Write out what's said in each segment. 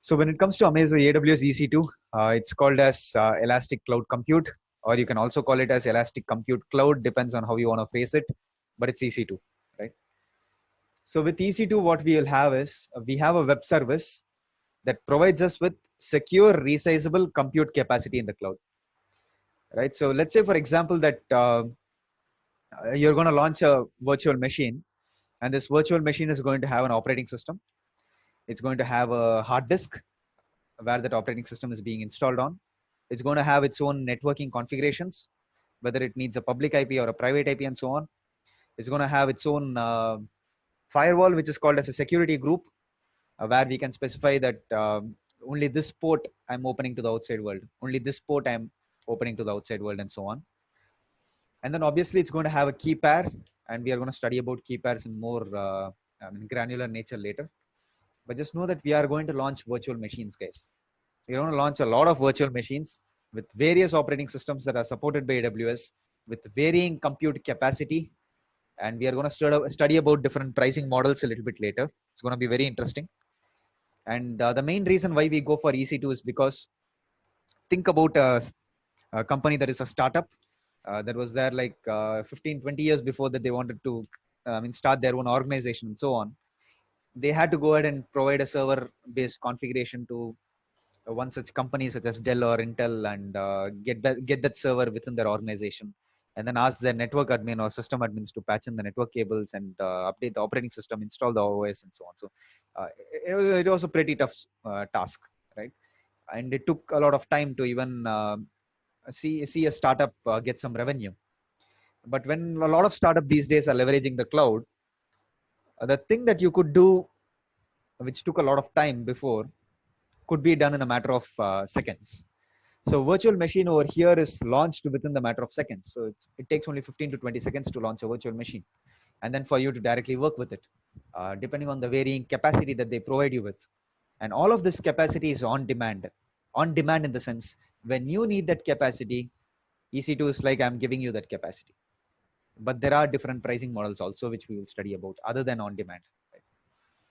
So when it comes to Amazon AWS EC2, it's called as Elastic Cloud Compute, or you can also call it as Elastic Compute Cloud, depends on how you want to phrase it, but it's EC2, right? So with EC2, what we will have is we have a web service that provides us with secure, resizable compute capacity in the cloud, right? So let's say, for example, that you're going to launch a virtual machine, and this virtual machine is going to have an operating system. It's going to have a hard disk where that operating system is being installed on. It's going to have its own networking configurations, whether it needs a public IP or a private IP and so on. It's going to have its own firewall, which is called as a security group, where we can specify that only this port I'm opening to the outside world, only this port I'm opening to the outside world, and so on. And then obviously it's going to have a key pair, and we are going to study about key pairs in more granular nature later. But just know that we are going to launch virtual machines, guys. We're going to launch a lot of virtual machines with various operating systems that are supported by AWS with varying compute capacity. And we are going to study about different pricing models a little bit later. It's going to be very interesting. And the main reason why we go for EC2 is because think about a company that is a startup that was there like 15, 20 years before that they wanted to start their own organization and so on. They had to go ahead and provide a server-based configuration to one such company such as Dell or Intel and get that server within their organization, and then ask their network admin or system admins to patch in the network cables and update the operating system, install the OS, and so on. So it was a pretty tough task, right? And it took a lot of time to even see a startup get some revenue. But when a lot of startup these days are leveraging the cloud, the thing that you could do, which took a lot of time before, could be done in a matter of seconds. So virtual machine over here is launched within the matter of seconds. So it takes only 15 to 20 seconds to launch a virtual machine. And then for you to directly work with it, depending on the varying capacity that they provide you with. And all of this capacity is on demand. On demand in the sense, when you need that capacity, EC2 is like, I'm giving you that capacity. But there are different pricing models also, which we will study about other than on demand. Right?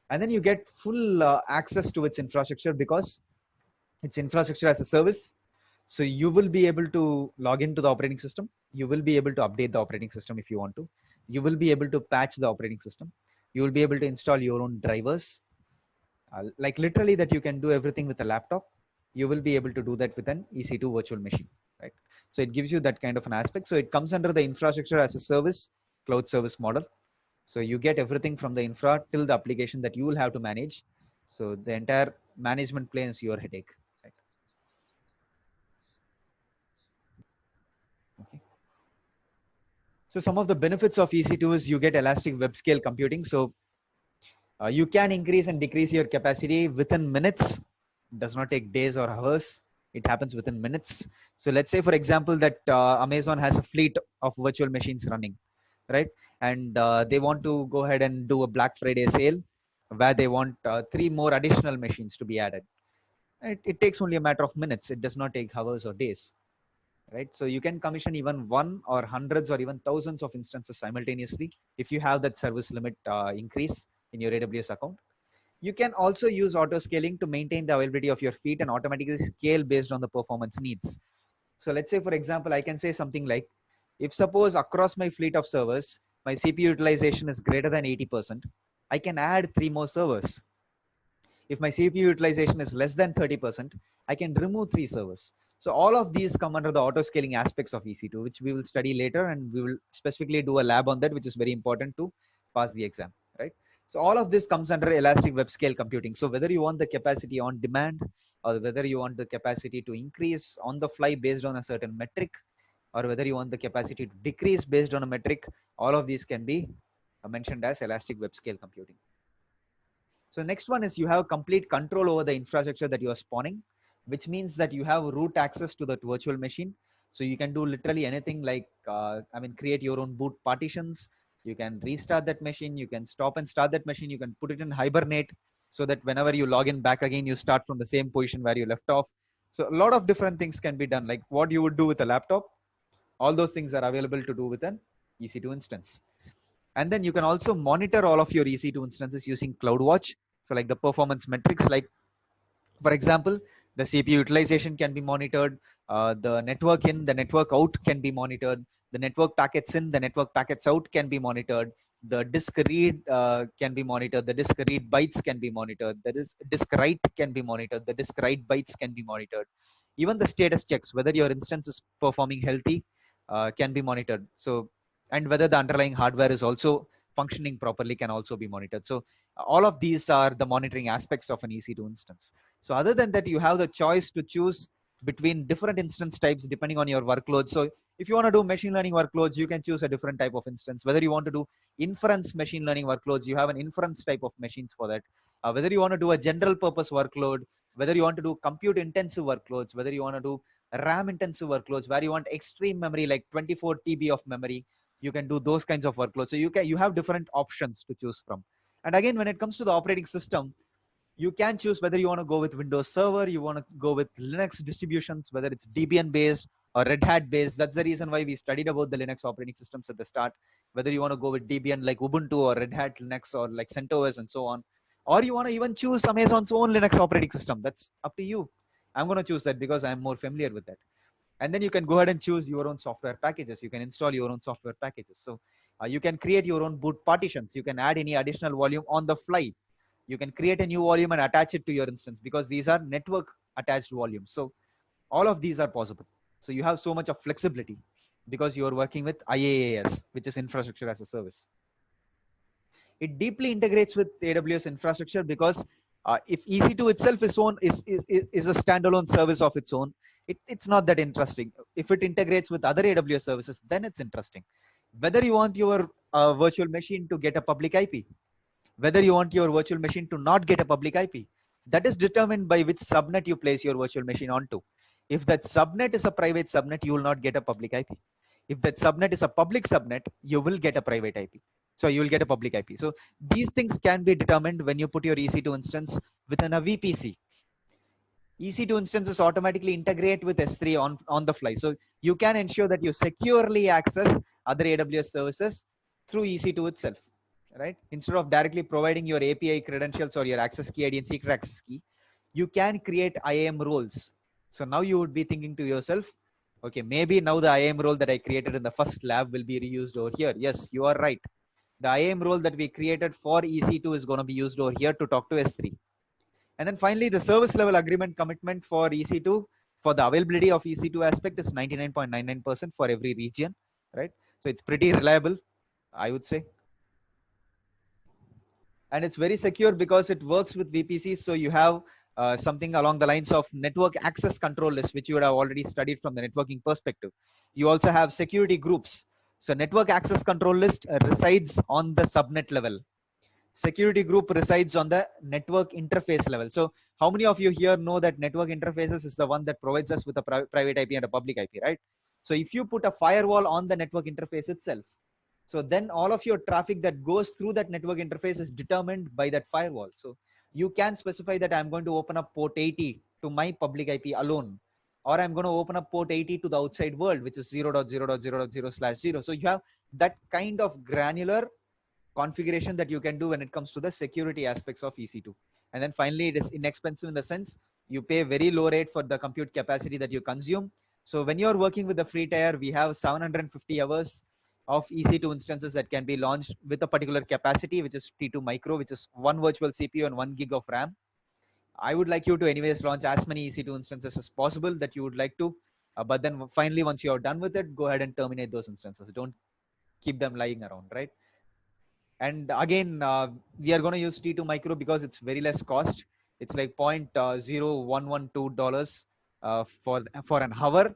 And then you get full access to its infrastructure because it's infrastructure as a service. So you will be able to log into the operating system. You will be able to update the operating system if you want to. You will be able to patch the operating system. You will be able to install your own drivers. Like literally that you can do everything with a laptop. You will be able to do that with an EC2 virtual machine, right? So it gives you that kind of an aspect. So it comes under the infrastructure as a service, cloud service model. So you get everything from the infra till the application that you will have to manage. So the entire management plane is your headache. Right? Okay. So some of the benefits of EC2 is you get elastic web scale computing. So you can increase and decrease your capacity within minutes. It does not take days or hours. It happens within minutes. So let's say, for example, that Amazon has a fleet of virtual machines running, right? And they want to go ahead and do a Black Friday sale where they want 3 more additional machines to be added. It takes only a matter of minutes. It does not take hours or days, right? So you can commission even one or hundreds or even thousands of instances simultaneously if you have that service limit increase in your AWS account. You can also use auto scaling to maintain the availability of your fleet and automatically scale based on the performance needs. So let's say, for example, I can say something like, if suppose across my fleet of servers, my CPU utilization is greater than 80%, I can add 3 more servers. If my CPU utilization is less than 30%, I can remove 3 servers. So all of these come under the auto scaling aspects of EC2, which we will study later, and we will specifically do a lab on that, which is very important to pass the exam, right? So all of this comes under elastic web scale computing. So whether you want the capacity on demand or whether you want the capacity to increase on the fly based on a certain metric, or whether you want the capacity to decrease based on a metric, all of these can be mentioned as elastic web scale computing. So next one is you have complete control over the infrastructure that you are spawning, which means that you have root access to that virtual machine. So you can do literally anything like, create your own boot partitions. You can restart that machine. You can stop and start that machine. You can put it in hibernate so that whenever you log in back again, you start from the same position where you left off. So a lot of different things can be done. Like what you would do with a laptop, all those things are available to do with an EC2 instance. And then you can also monitor all of your EC2 instances using CloudWatch. So like the performance metrics, like For example, the CPU utilization can be monitored, the network in, the network out can be monitored, the network packets in, the network packets out can be monitored, the disk read can be monitored, the disk read bytes can be monitored, the disk write can be monitored, the disk write bytes can be monitored. Even the status checks, whether your instance is performing healthy, can be monitored. So, and whether the underlying hardware is also functioning properly can also be monitored. So all of these are the monitoring aspects of an EC2 instance. So other than that, you have the choice to choose between different instance types depending on your workload. So if you want to do machine learning workloads, you can choose a different type of instance. Whether you want to do inference machine learning workloads, you have an inference type of machines for that. Whether you want to do a general purpose workload, whether you want to do compute intensive workloads, whether you want to do RAM intensive workloads, where you want extreme memory like 24 TB of memory, you can do those kinds of workloads. So you have different options to choose from. And again, when it comes to the operating system, you can choose whether you want to go with Windows Server, you want to go with Linux distributions, whether it's Debian based or Red Hat based. That's the reason why we studied about the Linux operating systems at the start. Whether you want to go with Debian like Ubuntu or Red Hat Linux or like CentOS and so on, or you want to even choose Amazon's own Linux operating system. That's up to you. I'm going to choose that because I'm more familiar with that. And then you can go ahead and choose your own software packages. You can install your own software packages. So you can create your own boot partitions. You can add any additional volume on the fly. You can create a new volume and attach it to your instance because these are network attached volumes. So all of these are possible. So you have so much of flexibility because you are working with IaaS, which is infrastructure as a service. It deeply integrates with AWS infrastructure because if EC2 itself is a standalone service of its own, it's not that interesting. If it integrates with other AWS services, then it's interesting. Whether you want your virtual machine to get a public IP, whether you want your virtual machine to not get a public IP, that is determined by which subnet you place your virtual machine onto. If that subnet is a private subnet, you will not get a public IP. If that subnet is a public subnet, you will get a private IP. So you will get a public IP. So these things can be determined when you put your EC2 instance within a VPC. EC2 instances automatically integrate with S3 on the fly. So you can ensure that you securely access other AWS services through EC2 itself, right? Instead of directly providing your API credentials or your access key ID and secret access key, you can create IAM roles. So now you would be thinking to yourself, okay, maybe now the IAM role that I created in the first lab will be reused over here. Yes, you are right. The IAM role that we created for EC2 is going to be used over here to talk to S3. And then finally, the service level agreement commitment for EC2 for the availability of EC2 aspect is 99.99% for every region, right? So it's pretty reliable, I would say. And it's very secure because it works with VPCs. So you have something along the lines of network access control list, which you would have already studied from the networking perspective. You also have security groups. So network access control list resides on the subnet level. Security group resides on the network interface level. So how many of you here know that network interfaces is the one that provides us with a private IP and a public IP, right? So if you put a firewall on the network interface itself, so then all of your traffic that goes through that network interface is determined by that firewall. So you can specify that I'm going to open up port 80 to my public IP alone, or I'm going to open up port 80 to the outside world, which is 0.0.0.0/0. So you have that kind of granular configuration that you can do when it comes to the security aspects of EC2. And then finally, it is inexpensive in the sense you pay very low rate for the compute capacity that you consume. So when you're working with the free tier, we have 750 hours of EC2 instances that can be launched with a particular capacity, which is T2 micro, which is one virtual CPU and 1 gig of RAM. I would like you to anyways launch as many EC2 instances as possible that you would like to. But then finally, once you're done with it, go ahead and terminate those instances. Don't keep them lying around, right? And again, we are going to use T2 micro because it's very less cost. It's like $0.0112 for an hour.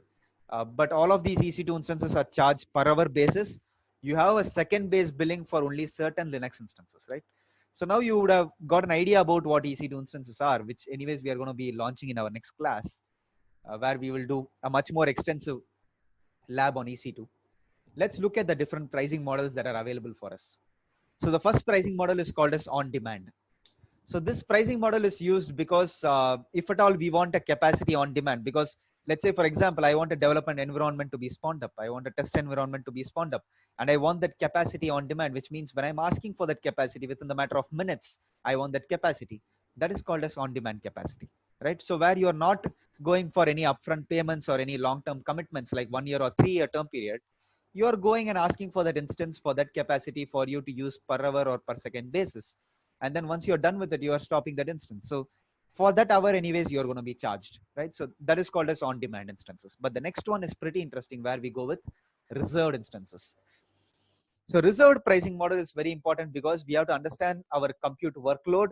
But all of these EC2 instances are charged per hour basis. You have a second base billing for only certain Linux instances, right? So now you would have got an idea about what EC2 instances are, which anyways we are going to be launching in our next class, where we will do a much more extensive lab on EC2. Let's look at the different pricing models that are available for us. So the first pricing model is called as on demand. So this pricing model is used because if at all we want a capacity on demand, because let's say, for example, I want a development environment to be spawned up. I want a test environment to be spawned up. And I want that capacity on demand, which means when I'm asking for that capacity within the matter of minutes, I want that capacity. That is called as on demand capacity. right? So where you're not going for any upfront payments or any long-term commitments like 1 year or 3 year term period, you are going and asking for that instance for that capacity for you to use per hour or per second basis. And then once you're done with it, you are stopping that instance. So for that hour anyways, you're going to be charged, right? So that is called as on-demand instances. But the next one is pretty interesting, where we go with reserved instances. So reserved pricing model is very important because we have to understand our compute workload.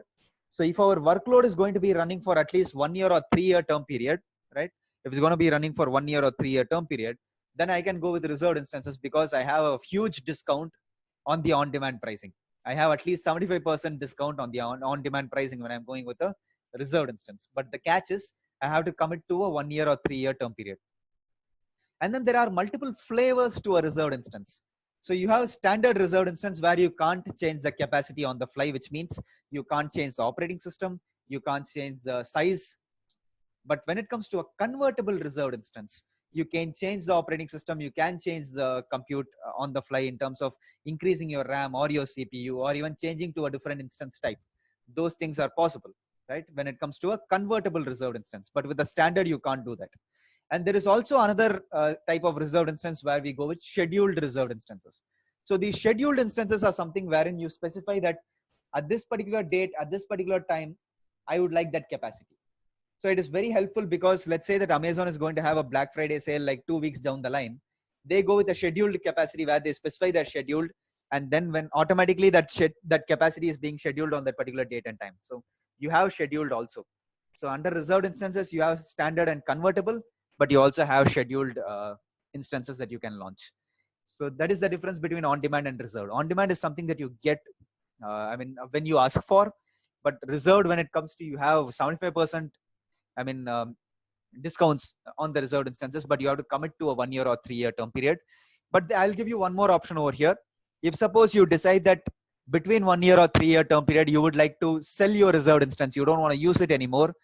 So if our workload is going to be running for at least 1 year or 3 year term period, right? If it's going to be running for 1 year or 3 year term period, then I can go with reserved instances because I have a huge discount on the on-demand pricing. I have at least 75% discount on the on-demand pricing when I'm going with a reserved instance. But the catch is I have to commit to a 1 year or 3 year term period. And then there are multiple flavors to a reserved instance. So you have a standard reserved instance where you can't change the capacity on the fly, which means you can't change the operating system, you can't change the size. But when it comes to a convertible reserved instance, you can change the operating system, you can change the compute on the fly in terms of increasing your RAM or your CPU, or even changing to a different instance type. Those things are possible, right? When it comes to a convertible reserved instance, but with the standard, you can't do that. And there is also another type of reserved instance where we go with scheduled reserved instances. So these scheduled instances are something wherein you specify that at this particular date, at this particular time, I would like that capacity. So it is very helpful because let's say that Amazon is going to have a Black Friday sale like 2 weeks down the line. They go with a scheduled capacity where they specify their scheduled, and then when automatically that capacity is being scheduled on that particular date and time. So you have scheduled also. So under reserved instances, you have standard and convertible, but you also have scheduled instances that you can launch. So that is the difference between on-demand and reserved. On-demand is something that you get, when you ask for, but reserved, when it comes to, you have 75%, discounts on the reserved instances, but you have to commit to a 1 year or 3 year term period. But I'll give you one more option over here. If suppose you decide that between 1 year or 3 year term period, you would like to sell your reserved instance, you don't want to use it anymore,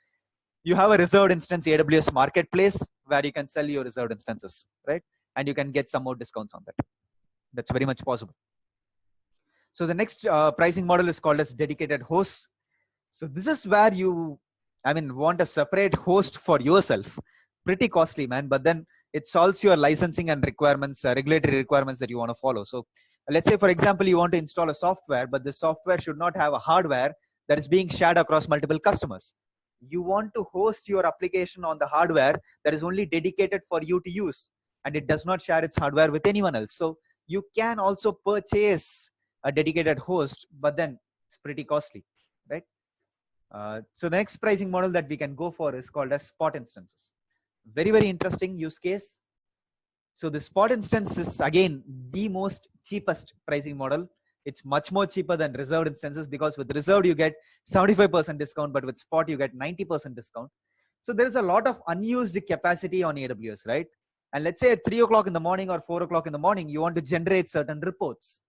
you have a reserved instance AWS marketplace where you can sell your reserved instances, right? And you can get some more discounts on that. That's very much possible. So the next pricing model is called as dedicated hosts. So this is where you, want a separate host for yourself. Pretty costly, man. But then it solves your licensing and requirements, regulatory requirements that you want to follow. So let's say, for example, you want to install a software, but the software should not have a hardware that is being shared across multiple customers. You want to host your application on the hardware that is only dedicated for you to use, and it does not share its hardware with anyone else. So you can also purchase a dedicated host, but then it's pretty costly, right? So the next pricing model that we can go for is called as spot instances. Very, very interesting use case. So the spot instance is again the most cheapest pricing model. It's much more cheaper than reserved instances because with reserved you get 75% discount, but with spot you get 90% discount. So there is a lot of unused capacity on AWS, right? And let's say at 3 o'clock in the morning or 4 o'clock in the morning, you want to generate certain reports.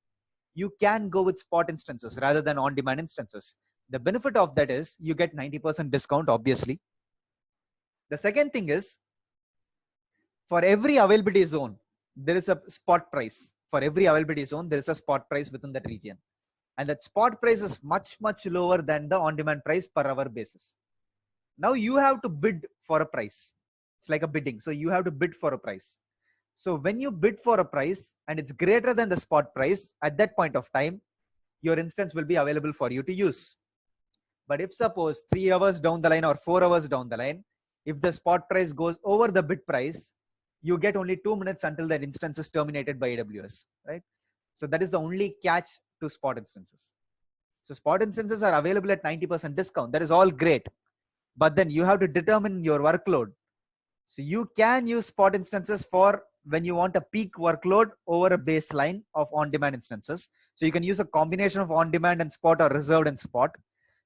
You can go with spot instances rather than on-demand instances. The benefit of that is you get 90% discount, obviously. The second thing is, for every availability zone, there is a spot price. For every availability zone, there is a spot price within that region. And that spot price is much, much lower than the on-demand price per hour basis. Now you have to bid for a price. It's like a bidding. So you have to bid for a price. So when you bid for a price and it's greater than the spot price, at that point of time, your instance will be available for you to use. But if suppose 3 hours down the line or 4 hours down the line, if the spot price goes over the bid price, you get only 2 minutes until that instance is terminated by AWS, right? So that is the only catch to spot instances. So spot instances are available at 90% discount. That is all great. But then you have to determine your workload. So you can use spot instances for when you want a peak workload over a baseline of on-demand instances. So you can use a combination of on-demand and spot or reserved and spot.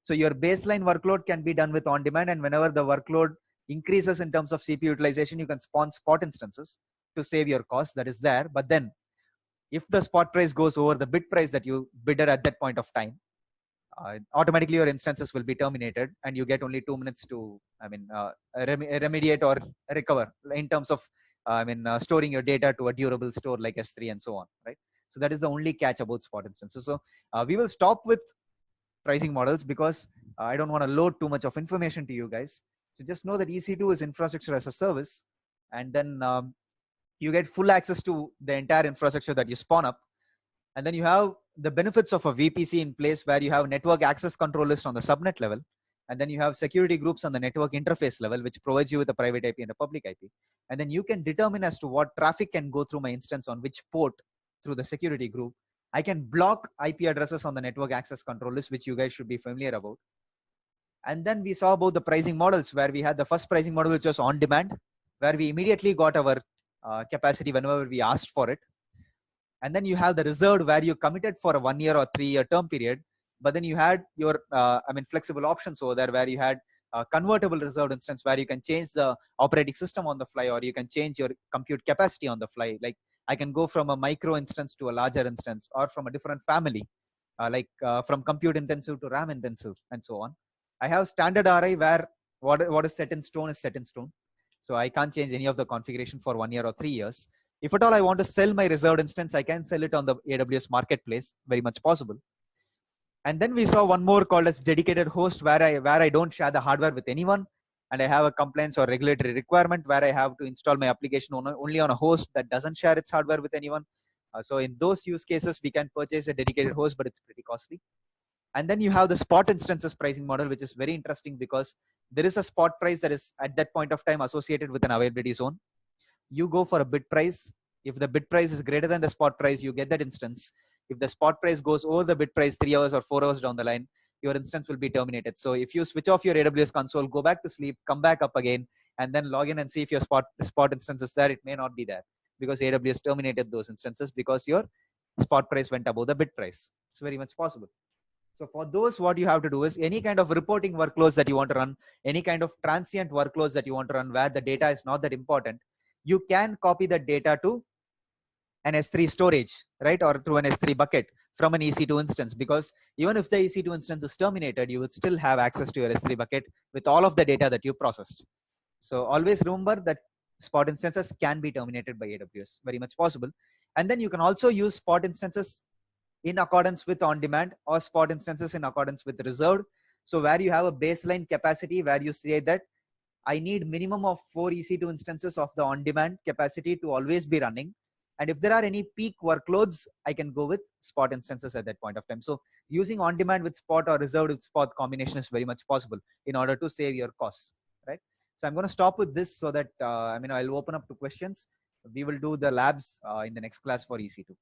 So your baseline workload can be done with on-demand, and whenever the workload increases in terms of CPU utilization, you can spawn spot instances to save your cost. That is there. But then if the spot price goes over the bid price that you bidder at that point of time, automatically your instances will be terminated and you get only 2 minutes to remediate or recover in terms of storing your data to a durable store like S3 and so on, right? So that is the only catch about spot instances. So we will stop with pricing models because I don't want to load too much of information to you guys. So just know that EC2 is infrastructure as a service, and then you get full access to the entire infrastructure that you spawn up. And then you have the benefits of a VPC in place, where you have network access control list on the subnet level. And then you have security groups on the network interface level, which provides you with a private IP and a public IP. And then you can determine as to what traffic can go through my instance on which port through the security group. I can block IP addresses on the network access control list, which you guys should be familiar about. And then we saw about the pricing models, where we had the first pricing model, which was on demand, where we immediately got our capacity whenever we asked for it. And then you have the reserved, where you committed for a 1 year or 3 year term period. But then you had your, flexible options over there, where you had a convertible reserved instance, where you can change the operating system on the fly, or you can change your compute capacity on the fly. Like I can go from a micro instance to a larger instance, or from a different family, from compute intensive to RAM intensive, and so on. I have standard RI, where what is set in stone is set in stone. So I can't change any of the configuration for 1 year or 3 years. If at all I want to sell my reserved instance, I can sell it on the AWS marketplace, very much possible. And then we saw one more called as dedicated host, where I don't share the hardware with anyone, and I have a compliance or regulatory requirement where I have to install my application only on a host that doesn't share its hardware with anyone. So in those use cases, we can purchase a dedicated host, but it's pretty costly. And then you have the spot instances pricing model, which is very interesting, because there is a spot price that is at that point of time associated with an availability zone. You go for a bid price. If the bid price is greater than the spot price, you get that instance. If the spot price goes over the bid price 3 hours or 4 hours down the line, your instance will be terminated. So if you switch off your AWS console, go back to sleep, come back up again, and then log in and see if your spot instance is there, it may not be there, because AWS terminated those instances because your spot price went above the bid price. It's very much possible. So for those, what you have to do is any kind of reporting workloads that you want to run, any kind of transient workloads that you want to run, where the data is not that important, you can copy the data to an S3 storage, right? Or through an S3 bucket from an EC2 instance, because even if the EC2 instance is terminated, you would still have access to your S3 bucket with all of the data that you processed. So always remember that spot instances can be terminated by AWS, very much possible. And then you can also use spot instances in accordance with on demand, or spot instances in accordance with reserved. So where you have a baseline capacity, where you say that I need minimum of 4 EC2 instances of the on-demand capacity to always be running. And if there are any peak workloads, I can go with spot instances at that point of time. So using on-demand with spot or reserved with spot combination is very much possible in order to save your costs, right? So I'm going to stop with this, so that I'll open up to questions. We will do the labs in the next class for EC2.